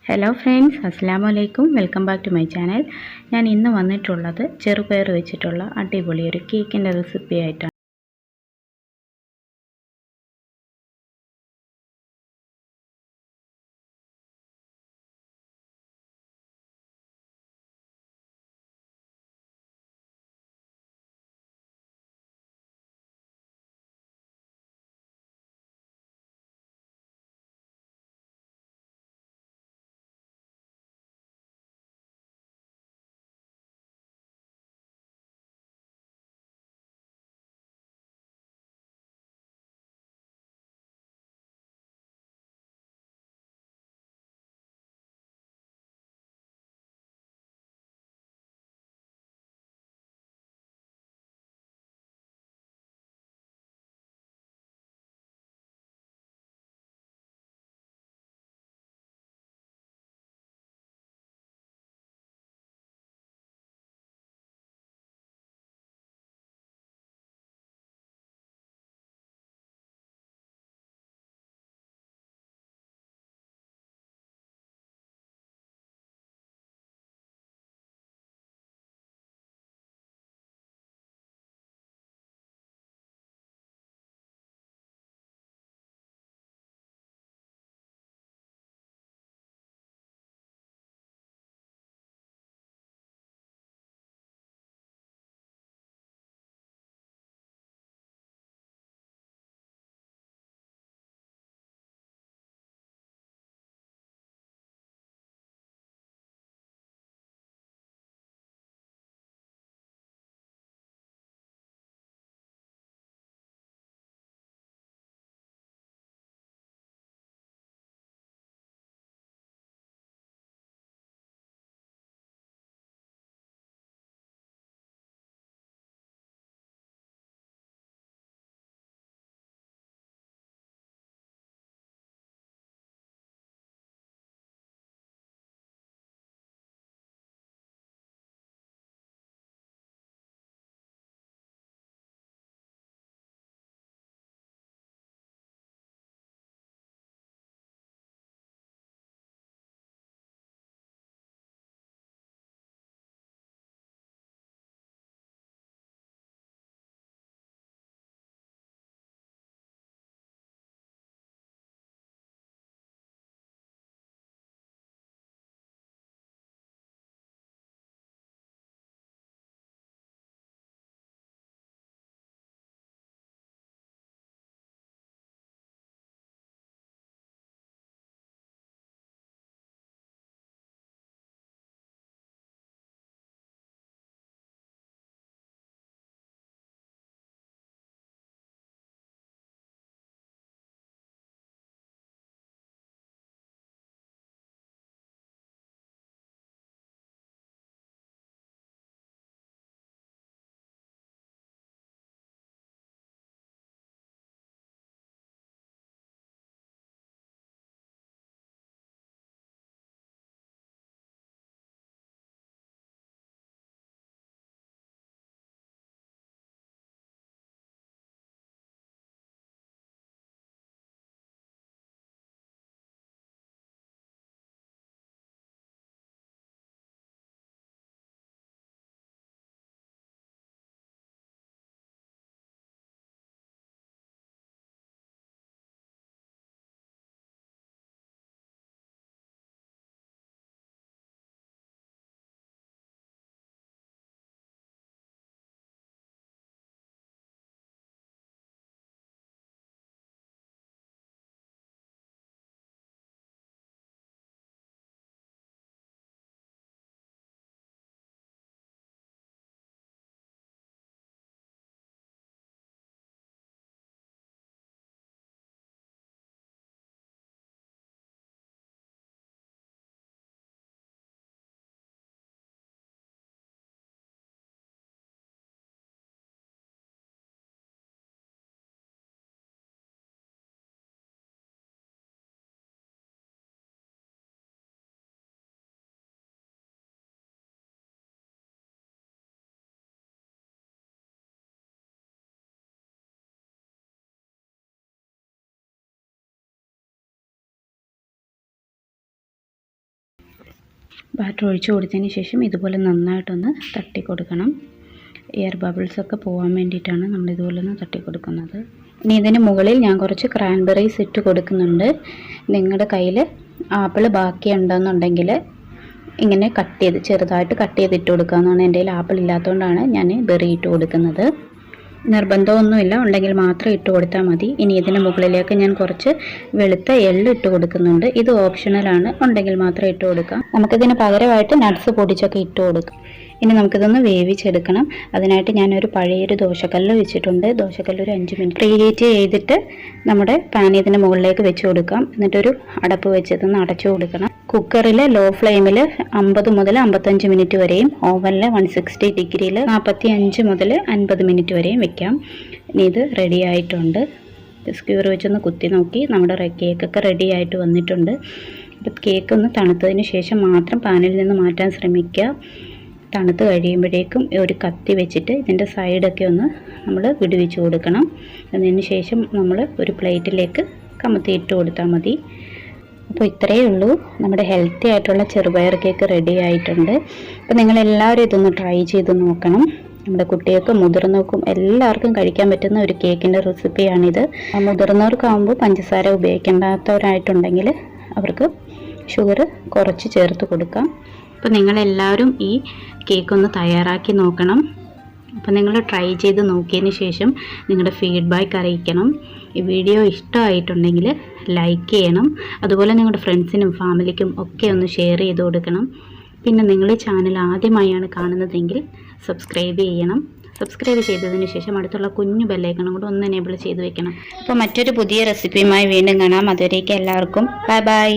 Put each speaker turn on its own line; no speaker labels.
Hello friends, അസ്സലാമു അലൈക്കും. Welcome back to my channel. ഞാൻ ഇന്ന് വന്നിട്ടുള്ളത് ചെറുപയർ വെച്ചിട്ടുള്ള അടിപൊളി ഒരു കേക്കിൻ്റെ റെസിപ്പി ആയിട്ടാണ്. ബാറ്റർ ഒഴിച്ച് കൊടുത്തതിന് ശേഷം ഇതുപോലെ നന്നായിട്ടൊന്ന് തട്ടി കൊടുക്കണം. എയർ ബബിൾസൊക്കെ പോകാൻ വേണ്ടിയിട്ടാണ് നമ്മളിതുപോലെ ഒന്ന് തട്ടി കൊടുക്കുന്നത്. ഇനി ഇതിന് മുകളിൽ ഞാൻ കുറച്ച് ക്രാൻബെറീസ് ഇട്ട് കൊടുക്കുന്നുണ്ട്. നിങ്ങളുടെ കയ്യിൽ ആപ്പിൾ ബാക്കിയുണ്ടെന്നുണ്ടെങ്കിൽ ഇങ്ങനെ ചെറുതായിട്ട് കട്ട് ചെയ്തിട്ട് കൊടുക്കാമെന്നാണ്. എൻ്റെ കയ്യിൽ ആപ്പിൾ ഇല്ലാത്തതുകൊണ്ടാണ് ഞാൻ ബെറി ഇട്ട് കൊടുക്കുന്നത്. നിർബന്ധമൊന്നുമില്ല, ഉണ്ടെങ്കിൽ മാത്രം ഇട്ട് കൊടുത്താൽ മതി. ഇനി ഇതിന് മുകളിലേക്ക് ഞാൻ കുറച്ച് വെളുത്ത എള്ള് ഇട്ട് കൊടുക്കുന്നുണ്ട്. ഇത് ഓപ്ഷണലാണ്, ഉണ്ടെങ്കിൽ മാത്രം ഇട്ട് കൊടുക്കാം. നമുക്കിതിന് പകരമായിട്ട് നട്ട്സ് പൊടിച്ചൊക്കെ ഇട്ട് കൊടുക്കാം. ഇനി നമുക്കിതൊന്ന് വേവിച്ചെടുക്കണം. അതിനായിട്ട് ഞാനൊരു പഴയൊരു ദോശക്കല്ല് വെച്ചിട്ടുണ്ട്. ദോശക്കല്ല് ഒരു 5 മിനിറ്റ് പ്രീഹീറ്റ് ചെയ്തിട്ട് നമ്മുടെ പാൻ ഇതിന് മുകളിലേക്ക് വെച്ച് കൊടുക്കാം. എന്നിട്ടൊരു അടപ്പ് വെച്ച് ഇതൊന്ന് അടച്ചു കൊടുക്കണം. കുക്കറിൽ ലോ ഫ്ലെയിമിൽ 50 മുതൽ 55 മിനിറ്റ് വരെയും ഓവനിൽ 160 ഡിഗ്രിയിൽ 45 മുതൽ 50 മിനിറ്റ് വരെയും വെക്കാം. ഇനി ഇത് റെഡി ആയിട്ടുണ്ട്. സ്ക്യൂർ വെച്ചൊന്ന് കുത്തി നോക്കി നമ്മുടെ കേക്കൊക്കെ റെഡി ആയിട്ട് വന്നിട്ടുണ്ട്. അപ്പോൾ കേക്ക് ഒന്ന് തണുത്തതിന് ശേഷം മാത്രം പാനിൽ നിന്ന് മാറ്റാൻ ശ്രമിക്കുക. തണുത്ത് കഴിയുമ്പോഴേക്കും ഒരു കത്തി വെച്ചിട്ട് ഇതിൻ്റെ സൈഡൊക്കെ ഒന്ന് നമ്മൾ വിടുവിച്ച് കൊടുക്കണം. അതിന് ശേഷം നമ്മൾ ഒരു പ്ലേറ്റിലേക്ക് കമത്തി ഇട്ട് കൊടുത്താൽ മതി. അപ്പോൾ ഇത്രയേ ഉള്ളൂ, നമ്മുടെ ഹെൽത്തി ആയിട്ടുള്ള ചെറുപയർ കേക്ക് റെഡി ആയിട്ടുണ്ട്. അപ്പോൾ നിങ്ങളെല്ലാവരും ഇതൊന്ന് ട്രൈ ചെയ്ത് നോക്കണം. നമ്മുടെ കുട്ടികൾക്കും മുതിർന്നവർക്കും എല്ലാവർക്കും കഴിക്കാൻ പറ്റുന്ന ഒരു കേക്കിൻ്റെ റെസിപ്പിയാണിത്. മുതിർന്നവർക്കാവുമ്പോൾ പഞ്ചസാര ഉപയോഗിക്കേണ്ടാത്തവരായിട്ടുണ്ടെങ്കിൽ അവർക്ക് ഷുഗർ കുറച്ച് ചേർത്ത് കൊടുക്കാം. അപ്പോൾ നിങ്ങളെല്ലാവരും ഈ കേക്കൊന്ന് തയ്യാറാക്കി നോക്കണം. അപ്പോൾ നിങ്ങൾ ട്രൈ ചെയ്ത് നോക്കിയതിന് ശേഷം നിങ്ങളുടെ ഫീഡ്ബാക്ക് അറിയിക്കണം. ഈ വീഡിയോ ഇഷ്ടമായിട്ടുണ്ടെങ്കിൽ ലൈക്ക് ചെയ്യണം. അതുപോലെ നിങ്ങളുടെ ഫ്രണ്ട്സിനും ഫാമിലിക്കും ഒക്കെ ഒന്ന് ഷെയർ ചെയ്ത് കൊടുക്കണം. പിന്നെ നിങ്ങൾ ഈ ചാനൽ ആദ്യമായാണ് കാണുന്നതെങ്കിൽ സബ്സ്ക്രൈബ് ചെയ്യണം. സബ്സ്ക്രൈബ് ചെയ്തതിന് ശേഷം അടുത്തുള്ള കുഞ്ഞു ബെല്ലൈക്കണും കൂടെ ഒന്ന് എനേബിൾ ചെയ്ത് വെക്കണം. അപ്പോൾ മറ്റൊരു പുതിയ റെസിപ്പിയുമായി വീണ്ടും കാണാം. അതുവരേക്കും എല്ലാവർക്കും ബൈ ബൈ.